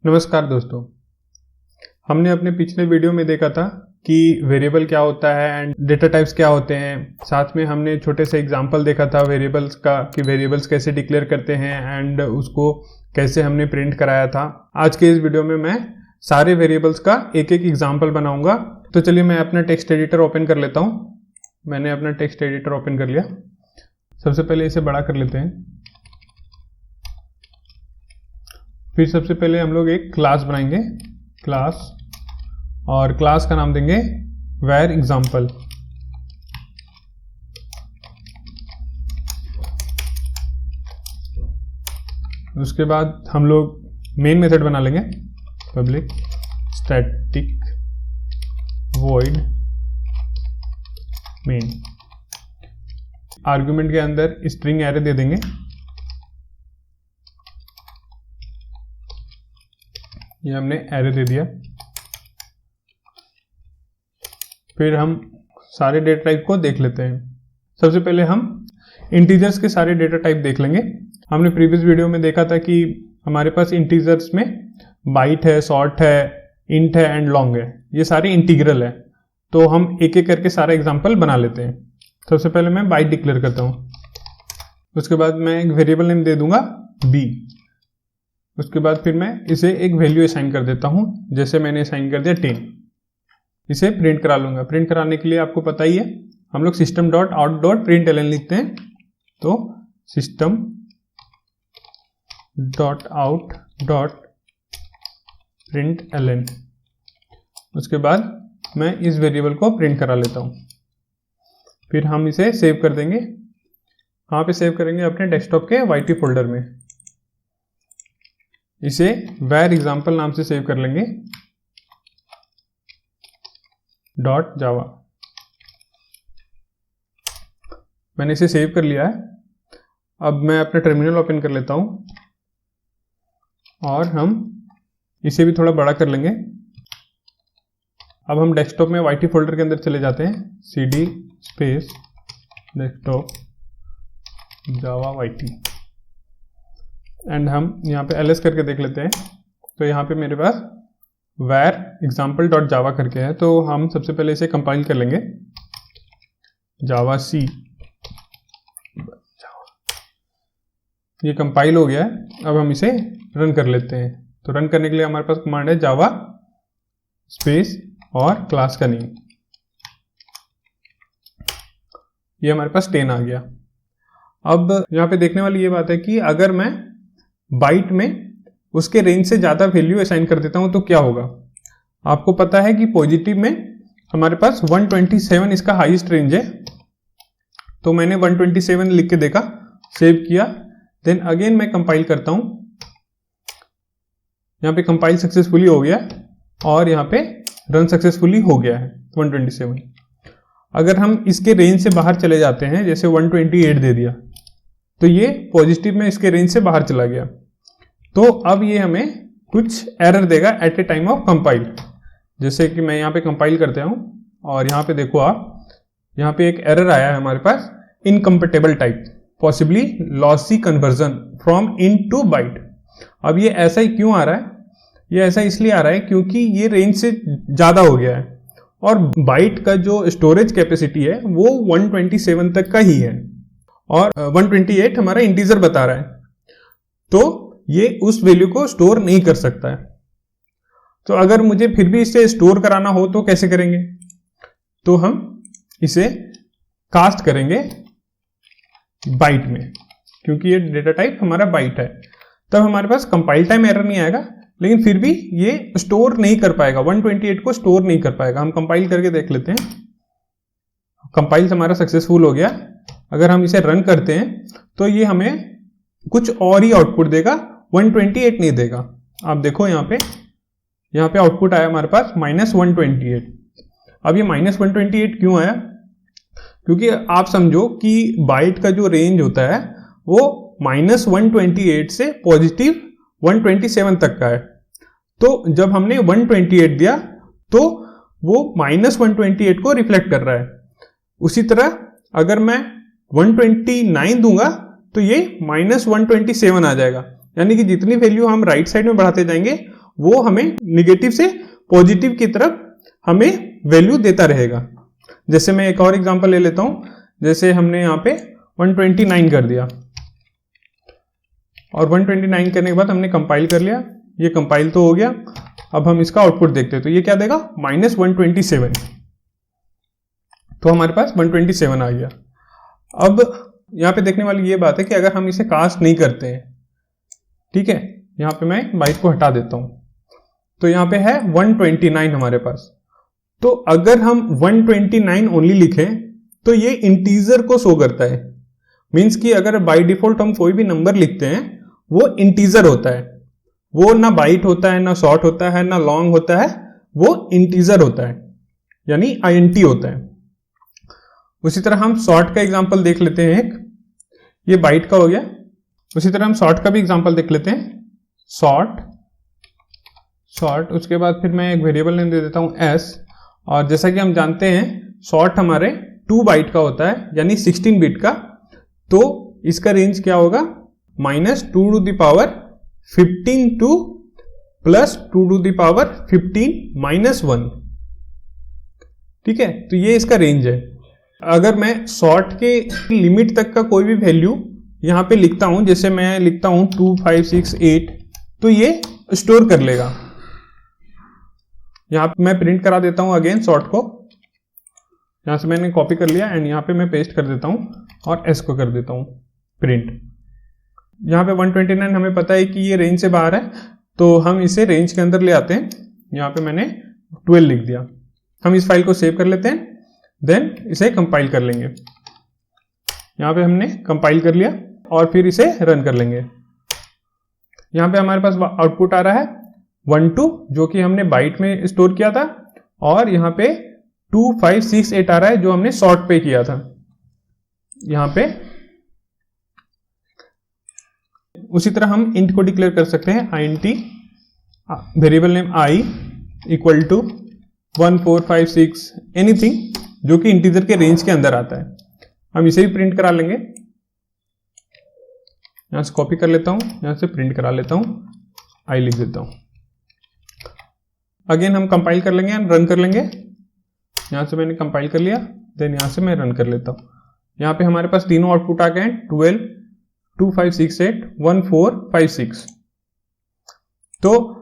नमस्कार दोस्तों, हमने अपने पिछले वीडियो में देखा था कि वेरिएबल क्या होता है एंड डेटा टाइप्स क्या होते हैं। साथ में हमने छोटे से एग्जांपल देखा था वेरिएबल्स का कि वेरिएबल्स कैसे डिक्लेयर करते हैं एंड उसको कैसे हमने प्रिंट कराया था। आज के इस वीडियो में मैं सारे वेरिएबल्स का एक एक एग्जाम्पल बनाऊंगा। तो चलिए मैं अपना टेक्स्ट एडिटर ओपन कर लेता हूँ। मैंने अपना टेक्स्ट एडिटर ओपन कर लिया। सबसे पहले इसे बड़ा कर लेते हैं। फिर सबसे पहले हम लोग एक क्लास बनाएंगे, क्लास, और क्लास का नाम देंगे var example। उसके बाद हम लोग मेन मेथड बना लेंगे, public static void main. Argument के अंदर स्ट्रिंग एरे दे देंगे। ये हमने एरे दे दिया। फिर हम सारे डेटा टाइप को देख लेते हैं। सबसे पहले हम इंटीजर्स के सारे डेटा टाइप देख लेंगे। हमने प्रीवियस वीडियो में देखा था कि हमारे पास इंटीजर्स में बाइट है, शॉर्ट है, इंट है एंड लॉन्ग है। ये सारे इंटीग्रल है। तो हम एक एक करके सारा एग्जांपल बना लेते हैं। सबसे पहले मैं बाइट डिक्लेयर करता हूँ। उसके बाद मैं एक वेरिएबल नेम दे दूंगा b। उसके बाद फिर मैं इसे एक वैल्यू असाइन कर देता हूं, जैसे मैंने असाइन कर दिया 10। इसे प्रिंट करा लूंगा। प्रिंट कराने के लिए आपको पता ही है, हम लोग system dot out dot println लिखते हैं। तो system dot out dot println। उसके बाद मैं इस वेरिएबल को प्रिंट करा लेता हूं। फिर हम इसे सेव कर देंगे। वहां पे सेव करेंगे अपने डेस्कटॉप के YT फोल्डर में। इसे var example नाम से सेव कर लेंगे .java। मैंने इसे सेव कर लिया है। अब मैं अपना टर्मिनल ओपन कर लेता हूं और हम इसे भी थोड़ा बड़ा कर लेंगे। अब हम डेस्कटॉप में YT फोल्डर के अंदर चले जाते हैं। cd space desktop java YT and हम यहाँ पे ls करके देख लेते हैं। तो यहाँ पे मेरे पास var example.java करके है। तो हम सबसे पहले इसे कंपाइल कर लेंगे, java c। ये कंपाइल हो गया है। अब हम इसे रन कर लेते हैं। तो रन करने के लिए हमारे पास कमांड है java स्पेस और क्लास का नेम। ये हमारे पास 10 आ गया। अब यहाँ पे देखने वाली ये बात है कि अगर मैं बाइट में उसके रेंज से ज्यादा वैल्यू असाइन कर देता हूं तो क्या होगा। आपको पता है कि पॉजिटिव में हमारे पास 127 इसका हाईएस्ट रेंज है। तो मैंने 127 लिख के देखा, सेव किया, देन अगेन मैं कंपाइल करता हूं। यहाँ पे कंपाइल सक्सेसफुली हो गया और यहाँ पे रन सक्सेसफुली हो गया है 127। अगर हम इसके रेंज से बाहर चले जाते हैं, जैसे 128 दे दिया, तो ये पॉजिटिव में इसके रेंज से बाहर चला गया। तो अब ये हमें कुछ एरर देगा at a time of compile. जैसे कि मैं यहाँ पे कंपाइल करते हूँ और यहाँ पे देखो आप, यहाँ पे एक एरर आया है हमारे पास, incompatible type possibly lossy conversion from int to byte. अब ये ऐसा ही क्यों आ रहा है? ये ऐसा इसलिए आ रहा है क्योंकि ये रेंज से ज्यादा हो गया है और बाइट का जो स्टोरेज कैपेसिटी है वो 127 तक का ही है और 128 हमारा इंटीजर बता रहा है। तो ये उस वैल्यू को स्टोर नहीं कर सकता है। तो अगर मुझे फिर भी इसे स्टोर कराना हो तो कैसे करेंगे? तो हम इसे कास्ट करेंगे बाइट में, क्योंकि ये डेटा टाइप हमारा बाइट है। तब हमारे पास कंपाइल टाइम एरर नहीं आएगा, लेकिन फिर भी ये स्टोर नहीं कर पाएगा, 128 को स्टोर नहीं कर पाएगा। हम कंपाइल करके देख लेते हैं। कंपाइल हमारा सक्सेसफुल हो गया। अगर हम इसे रन करते हैं तो ये हमें कुछ और ही आउटपुट देगा, 128 नहीं देगा। आप देखो यहाँ पे आउटपुट आया हमारे पास -128। अब ये -128 क्यों आया? क्योंकि आप समझो कि बाइट का जो रेंज होता है वो -128 से पॉजिटिव 127 तक का है। तो जब हमने 128 दिया तो वो -128 को रिफ्लेक्ट कर रहा है। उसी तरह अगर मैं 129 दूंगा तो ये -127 आ जाएगा। यानी कि जितनी वैल्यू हम राइट साइड में बढ़ाते जाएंगे वो हमें निगेटिव से पॉजिटिव की तरफ हमें वैल्यू देता रहेगा। जैसे मैं एक और एग्जांपल ले लेता हूं, जैसे हमने यहाँ पे 129 कर दिया और 129 करने के बाद हमने कंपाइल कर लिया, ये कंपाइल तो हो गया। अब हम इसका आउटपुट देखते हैं, तो ये क्या देगा -127, तो हमारे पास 127 आ गया। अब यहाँ पे देखने वाली ये बात है कि अगर हम इसे कास्ट नहीं करते हैं, ठीक है, यहाँ पे मैं बाइट को हटा देता हूं, तो यहाँ पे है 129 हमारे पास। तो अगर हम 129 ओनली लिखें तो ये इंटीजर को शो करता है। मीन्स कि अगर बाय डिफॉल्ट हम कोई भी नंबर लिखते हैं वो इंटीजर होता है, वो ना बाइट होता है, ना शॉर्ट होता है, ना लॉन्ग होता है, वो इंटीजर होता है, यानी INT होता है। उसी तरह हम शॉर्ट का एग्जांपल देख लेते हैं, एक ये बाइट का हो गया। उसी तरह हम शॉर्ट का भी एग्जांपल देख लेते हैं, शॉर्ट। उसके बाद फिर मैं एक वेरिएबल नेम दे देता हूं s, और जैसा कि हम जानते हैं शॉर्ट हमारे 2 बाइट का होता है, यानी 16 बिट का, तो इसका रेंज क्या होगा -2⁻15 टू +2⁻15 -1, ठीक है। तो ये इसका रेंज है। अगर मैं शॉर्ट के लिमिट तक का कोई भी वैल्यू यहां पे लिखता हूं, जैसे मैं लिखता हूं 2568, तो ये स्टोर कर लेगा। यहां पे मैं प्रिंट करा देता हूं अगेन शॉर्ट को, यहां से मैंने कॉपी कर लिया एंड यहां पे मैं पेस्ट कर देता हूं और s को कर देता हूं प्रिंट। यहां पे 129 हमें पता है कि ये रेंज से बाहर है, तो हम इसे रेंज के अंदर ले आते हैं। यहां पे मैंने 12 लिख दिया। हम इस फाइल को सेव कर लेते हैं, देन इसे कंपाइल कर लेंगे। यहां पे हमने कंपाइल कर लिया और फिर इसे रन कर लेंगे। यहां पे हमारे पास आउटपुट आ रहा है 12, जो कि हमने बाइट में स्टोर किया था, और यहां पे 2568 आ रहा है जो हमने शॉर्ट पे किया था। यहां पे उसी तरह हम इंट को डिक्लेयर कर सकते हैं, INT variable name i equal to 1456 anything, जो कि इंटीजर के रेंज के अंदर आता है। हम इसे भी प्रिंट करा लेंगे। यहां से कॉपी कर लेता हूं, यहां से प्रिंट करा लेता हूं, i लिख देता हूं। अगेन हम कंपाइल कर लेंगे एंड रन कर लेंगे। यहां से मैंने कंपाइल कर लिया, देन यहां से मैं रन कर लेता हूं। यहां पे हमारे पास तीनों आउटपुट आ गए हैं, 12, 2568, 1456। तो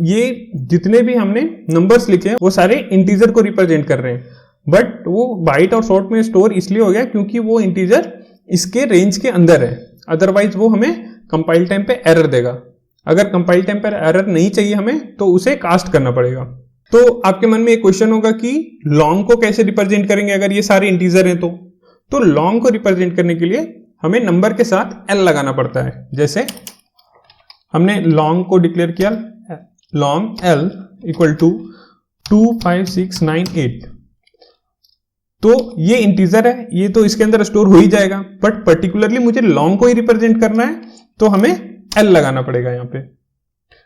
ये जितने भी हमने नंबर्स लिखे हैं वो सारे इंटीजर को रिप्रेजेंट कर रहे हैं, बट वो बाइट और शॉर्ट में स्टोर इसलिए हो गया क्योंकि वो इंटीजर इसके रेंज के अंदर है। अदरवाइज वो हमें कंपाइल टाइम पे एरर देगा। अगर कंपाइल टाइम पर एरर नहीं चाहिए हमें, तो उसे कास्ट करना पड़ेगा। तो आपके मन में एक क्वेश्चन होगा कि लॉन्ग को कैसे रिप्रेजेंट करेंगे अगर ये सारे इंटीजर हैं तो लॉन्ग को रिप्रेजेंट करने के लिए हमें नंबर के साथ l लगाना पड़ता है। जैसे हमने लॉन्ग को डिक्लेयर किया, लॉन्ग l इक्वल टू 25698, तो ये इंटीजर है, ये तो इसके अंदर स्टोर हो ही जाएगा, बट पर्टिकुलरली मुझे लॉन्ग को ही रिप्रेजेंट करना है तो हमें l लगाना पड़ेगा। यहां पे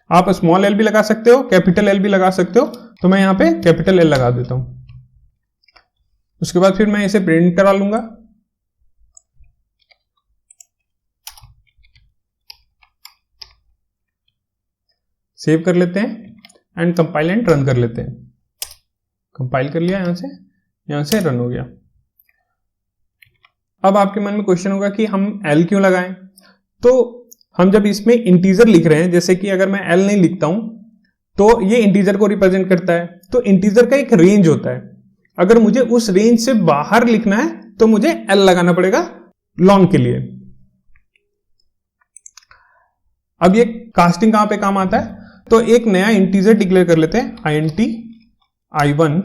आप स्मॉल l भी लगा सकते हो, कैपिटल L भी लगा सकते हो, तो मैं यहां पे कैपिटल L लगा देता हूं। उसके बाद फिर मैं इसे प्रिंट करा लूंगा। सेव कर लेते हैं एंड कंपाइल एंड रन कर लेते हैं। कंपाइल कर लिया, यहां से रन हो गया। अब आपके मन में क्वेश्चन होगा कि हम L क्यों लगाएं? तो हम जब इसमें इंटीजर लिख रहे हैं, जैसे कि अगर मैं L नहीं लिखता हूं तो ये इंटीजर को रिप्रेजेंट करता है, तो इंटीजर का एक रेंज होता है। अगर मुझे उस रेंज से बाहर लिखना है तो मुझे L लगाना पड़ेगा लॉन्ग के लिए। अब ये कास्टिंग कहां पे काम आता है? तो एक नया इंटीजर डिक्लेयर कर लेते हैं, INT I1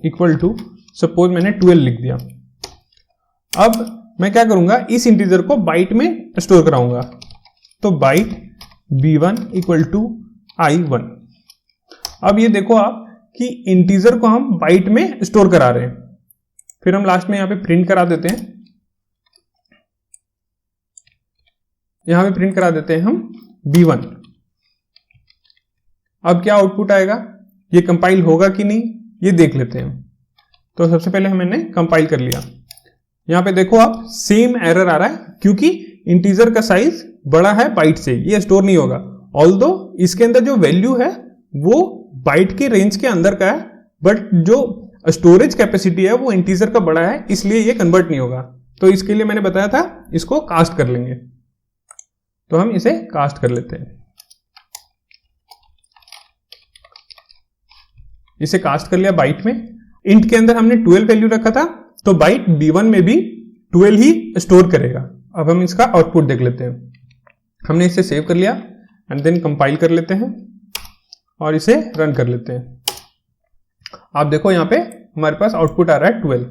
equal to, suppose मैंने 12 लिख दिया। अब मैं क्या करूंगा, इस इंटीजर को बाइट में स्टोर कराऊंगा, तो bite B1 equal to I1। अब ये देखो आप कि इंटीजर को हम बाइट में स्टोर करा रहे हैं। फिर हम लास्ट में यहां पे प्रिंट करा देते हैं, यहां पे प्रिंट करा देते हैं हम B1। अब क्या आउटपुट आएगा, ये कंपाइल होगा कि नहीं ये देख लेते हैं। तो सबसे पहले मैंने कंपाइल कर लिया। यहां पे देखो आप सेम एरर आ रहा है क्योंकि इंटीजर का साइज बड़ा है बाइट से, ये स्टोर नहीं होगा। ऑल्दो इसके अंदर जो वैल्यू है वो बाइट के रेंज के अंदर का है, बट जो स्टोरेज कैपेसिटी है वो इंटीजर का बड़ा है, इसलिए ये कन्वर्ट नहीं होगा। तो इसके लिए मैंने बताया था इसको कास्ट कर लेंगे, तो हम इसे कास्ट कर लेते हैं। इसे कास्ट कर लिया बाइट में। इंट के अंदर हमने 12 वैल्यू रखा था, तो बाइट B1 में भी 12 ही स्टोर करेगा। अब हम इसका आउटपुट देख लेते हैं। हमने इसे सेव कर लिया एंड देन कंपाइल कर लेते हैं और इसे रन कर लेते हैं। आप देखो यहां पे हमारे पास आउटपुट आ रहा है 12।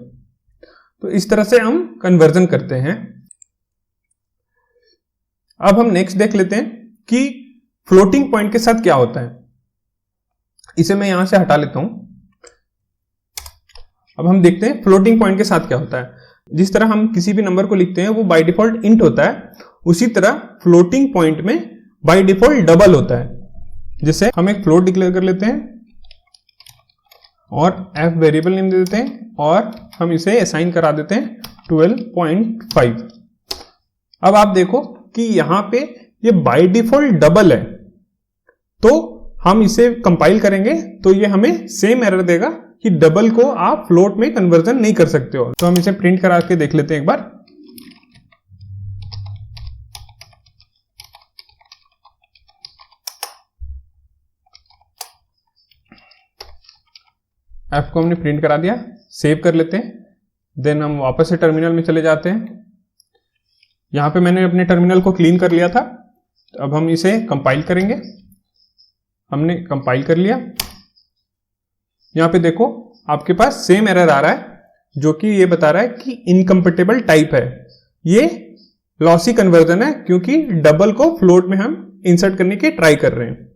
तो इस तरह से हम कन्वर्जन करते हैं। अब हम नेक्स्ट देख लेते हैं कि फ्लोटिंग पॉइंट के साथ क्या होता है। इसे मैं यहां से हटा लेता हूं। अब हम देखते हैं फ्लोटिंग पॉइंट के साथ क्या होता है। जिस तरह हम किसी भी नंबर को लिखते हैं वो बाय डिफॉल्ट इंट होता है, उसी तरह फ्लोटिंग पॉइंट में बाय डिफॉल्ट डबल होता है। जैसे हम एक फ्लोट डिक्लेयर कर लेते हैं और f वेरिएबल नेम दे देते हैं और हम इसे असाइन करा देते हैं 12.5। अब आप देखो कि यहां पे ये बाय डिफॉल्ट डबल है, तो हम इसे कंपाइल करेंगे तो ये हमें सेम एरर देगा कि डबल को आप फ्लोट में कन्वर्जन नहीं कर सकते हो। तो हम इसे प्रिंट करा के देख लेते हैं एक बार। f को हमने प्रिंट करा दिया, सेव कर लेते हैं। देन हम वापस से टर्मिनल में चले जाते हैं। यहां पे मैंने अपने टर्मिनल को क्लीन कर लिया था। अब हम इसे कंपाइल करेंगे। हमने कंपाइल कर लिया। यहां पे देखो आपके पास सेम एरर आ रहा है जो कि ये बता रहा है कि इनकम्पेटेबल टाइप है। ये लॉसी कन्वर्जन है क्योंकि डबल को फ्लोट में हम इंसर्ट करने की ट्राई कर रहे हैं।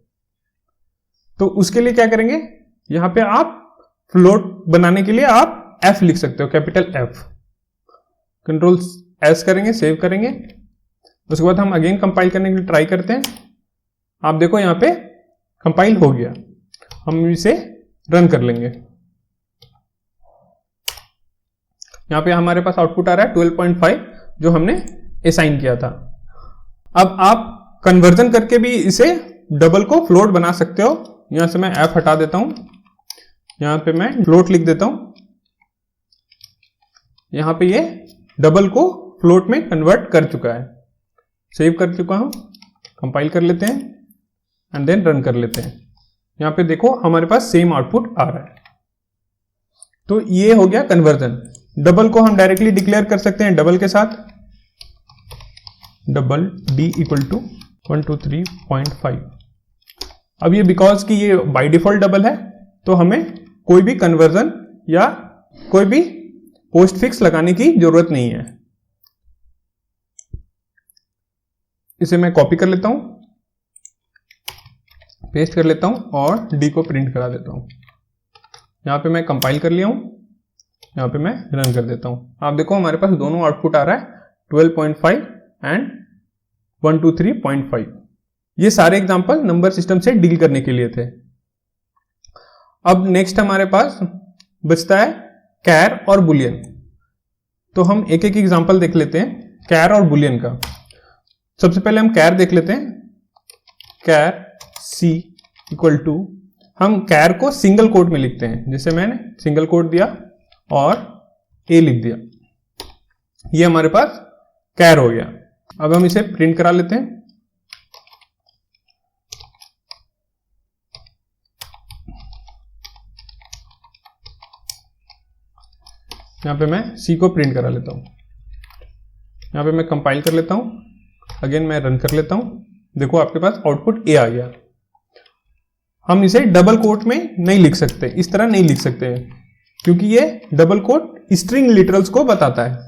तो उसके लिए क्या करेंगे, यहां पे आप फ्लोट बनाने के लिए आप f लिख सकते हो, कैपिटल F। कंट्रोल S करेंगे, सेव करेंगे। उसके बाद हम अगेन कंपाइल करने के लिए ट्राई करते हैं। आप देखो यहां पे कंपाइल हो गया। हम इसे रन कर लेंगे। यहां पे हमारे पास आउटपुट आ रहा है 12.5 जो हमने असाइन किया था। अब आप कन्वर्जन करके भी इसे डबल को फ्लोट बना सकते हो। यहां से मैं f हटा देता हूं, यहां पे मैं फ्लोट लिख देता हूं। यहां पे ये डबल को फ्लोट में कन्वर्ट कर चुका है। सेव कर चुका हूं, कंपाइल कर लेते हैं एंड देन रन कर लेते हैं। यहां पे देखो हमारे पास सेम आउटपुट आ रहा है। तो ये हो गया कन्वर्जन। डबल को हम डायरेक्टली डिक्लेयर कर सकते हैं डबल के साथ, डबल d इक्वल टू 123.5। अब ये बिकॉज कि ये बाय डिफॉल्ट डबल है तो हमें कोई भी कन्वर्जन या कोई भी पोस्ट फिक्स लगाने की जरूरत नहीं है। इसे मैं कॉपी कर लेता हूं, पेस्ट कर लेता हूं और d को प्रिंट करा देता हूं। यहां पे मैं कंपाइल कर लिया हूं, यहां पे मैं रन कर देता हूं। आप देखो हमारे पास दोनों आउटपुट आ रहा है 12.5 एंड 123.5। ये सारे एग्जांपल नंबर सिस्टम से डील करने के लिए थे। अब नेक्स्ट हमारे पास बचता है कैर और बुलियन। तो हम एक एक एग्जांपल देख लेते हैं कैर और बुलियन का। सबसे पहले हम कैर देख लेते हैं। कैर c इक्वल टू, हम कैर को सिंगल कोट में लिखते हैं। जैसे मैंने सिंगल कोट दिया और a लिख दिया, ये हमारे पास कैर हो गया। अब हम इसे प्रिंट करा लेते हैं। यहां पे मैं c को प्रिंट करा लेता हूं। यहां पे मैं कंपाइल कर लेता हूं, अगेन मैं रन कर लेता हूं। देखो आपके पास आउटपुट a आ गया। हम इसे डबल कोट में नहीं लिख सकते, इस तरह नहीं लिख सकते क्योंकि ये डबल कोट स्ट्रिंग लिटरल्स को बताता है।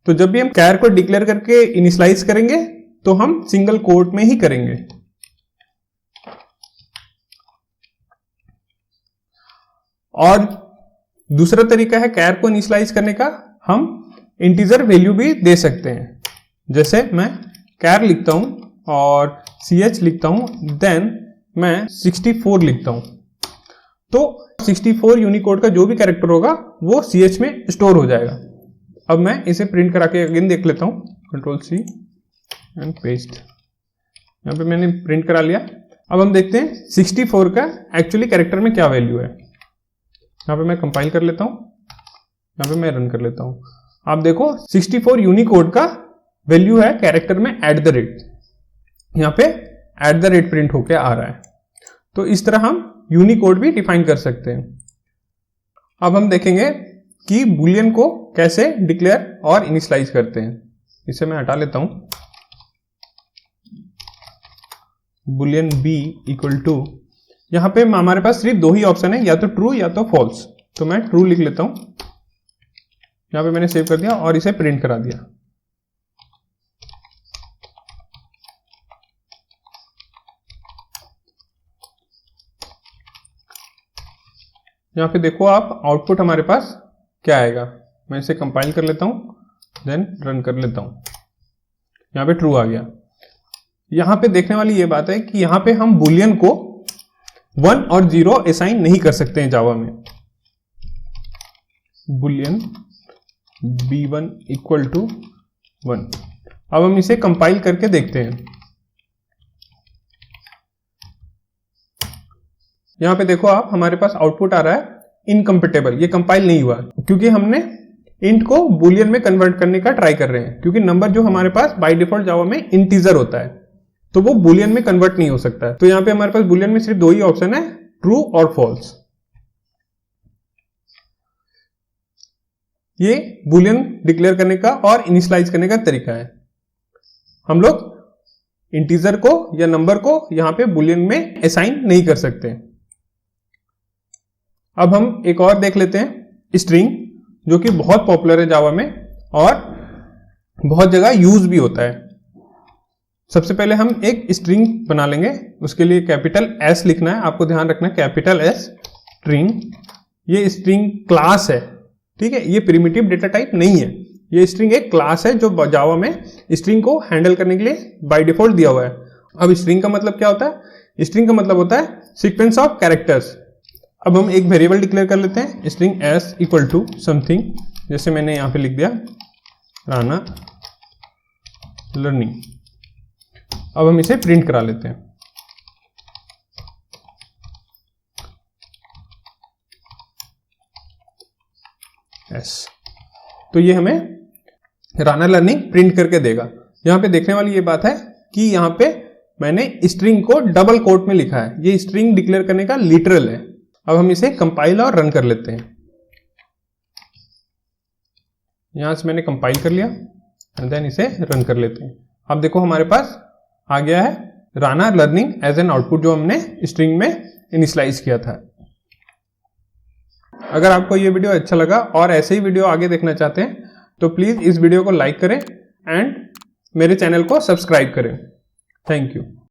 तो जब भी हम कैर को डिक्लेयर करके इनिशियलाइज करेंगे तो हम सिंगल कोट में ही करेंगे। और दूसरा तरीका है कैर को इनिशियलाइज करने का, हम इंटीजर वैल्यू भी दे सकते हैं। जैसे मैं कैर लिखता हूं और ch लिखता हूं, देन मैं 64 लिखता हूं। तो 64 यूनिकोड का जो भी कैरेक्टर होगा वो ch में स्टोर हो जाएगा। अब मैं इसे प्रिंट करा के अगेन देख लेता हूं, कंट्रोल C एंड पेस्ट। यहां पे मैंने प्रिंट करा लिया। अब हम देखते हैं 64 का एक्चुअली कैरेक्टर में क्या वैल्यू है। यहाँ पे मैं कंपाइल कर लेता हूँ, यहाँ पे मैं रन कर लेता हूँ। आप देखो 64 यूनिकोड का वैल्यू है कैरेक्टर में @ यहाँ पे @ प्रिंट होके आ रहा है। तो इस तरह हम यूनिकोड भी डिफाइन कर सकते हैं। अब हम देखेंगे कि बुलियन को कैसे डिक्लेयर और इनिशियलाइज करते हैं। इसे मैं हटा लेता हूं। बुलियन b इक्वल टू, यहां पे हमारे पास सिर्फ दो ही ऑप्शन है, या तो ट्रू या तो फॉल्स। तो मैं ट्रू लिख लेता हूं। यहां पे मैंने सेव कर दिया और इसे प्रिंट करा दिया। यहां पे देखो आप आउटपुट हमारे पास क्या आएगा। मैं इसे कंपाइल कर लेता हूं, देन रन कर लेता हूं। यहां पे ट्रू आ गया। यहां पे देखने वाली ये बात है कि यहां पे हम बुलियन को 1 और 0 असाइन नहीं कर सकते हैं जावा में। Boolean b1 equal to 1। अब हम इसे कंपाइल करके देखते हैं। यहां पे देखो आप, हमारे पास आउटपुट आ रहा है इनकम्पेटेबल। ये कंपाइल नहीं हुआ क्योंकि हमने इंट को बुलियन में कन्वर्ट करने का ट्राई कर रहे हैं, क्योंकि नंबर जो हमारे पास बाय डिफॉल्ट जावा में इंटीजर होता है, तो वो बुलियन में कन्वर्ट नहीं हो सकता है। तो यहां पे हमारे पास बुलियन में सिर्फ दो ही ऑप्शन है, ट्रू और फॉल्स। ये बुलियन डिक्लेयर करने का और इनिशियलाइज करने का तरीका है। हम लोग इंटीजर को या नंबर को यहां पे बुलियन में असाइन नहीं कर सकते। अब हम एक और देख लेते हैं, स्ट्रिंग, जो कि बहुत पॉपुलर है जावा में और बहुत जगह यूज भी होता है। सबसे पहले हम एक स्ट्रिंग बना लेंगे। उसके लिए कैपिटल S लिखना है, आपको ध्यान रखना है, कैपिटल S स्ट्रिंग। ये स्ट्रिंग क्लास है, ठीक है, ये प्रिमिटिव डेटा टाइप नहीं है। ये स्ट्रिंग एक क्लास है जो जावा में स्ट्रिंग को हैंडल करने के लिए बाय डिफॉल्ट दिया हुआ है। अब स्ट्रिंग का मतलब क्या होता है? स्ट्रिंग का मतलब होता है सीक्वेंस ऑफ कैरेक्टर्स। अब हम एक वेरिएबल डिक्लेयर कर लेते हैं, string s equal to something, जैसे मैंने यहां पे लिख दिया राना लर्निंग। अब हम इसे प्रिंट करा लेते हैं। s, तो ये हमें राना लर्निंग प्रिंट करके देगा। यहां पे देखने वाली ये बात है कि यहां पे मैंने स्ट्रिंग को डबल कोट में लिखा है। ये स्ट्रिंग डिक्लेयर करने का लिटरल है। अब हम इसे कंपाइल और रन कर लेते हैं। यहां से मैंने कंपाइल कर लिया एंड देन इसे रन कर लेते हैं। अब देखो हमारे पास आ गया है राना लर्निंग एज एन आउटपुट, जो हमने स्ट्रिंग में इनिशियलाइज किया था। अगर आपको ये वीडियो अच्छा लगा और ऐसे ही वीडियो आगे देखना चाहते हैं तो प्लीज इस वीडियो को लाइक करें एंड मेरे चैनल को सब्सक्राइब करें। Thank you.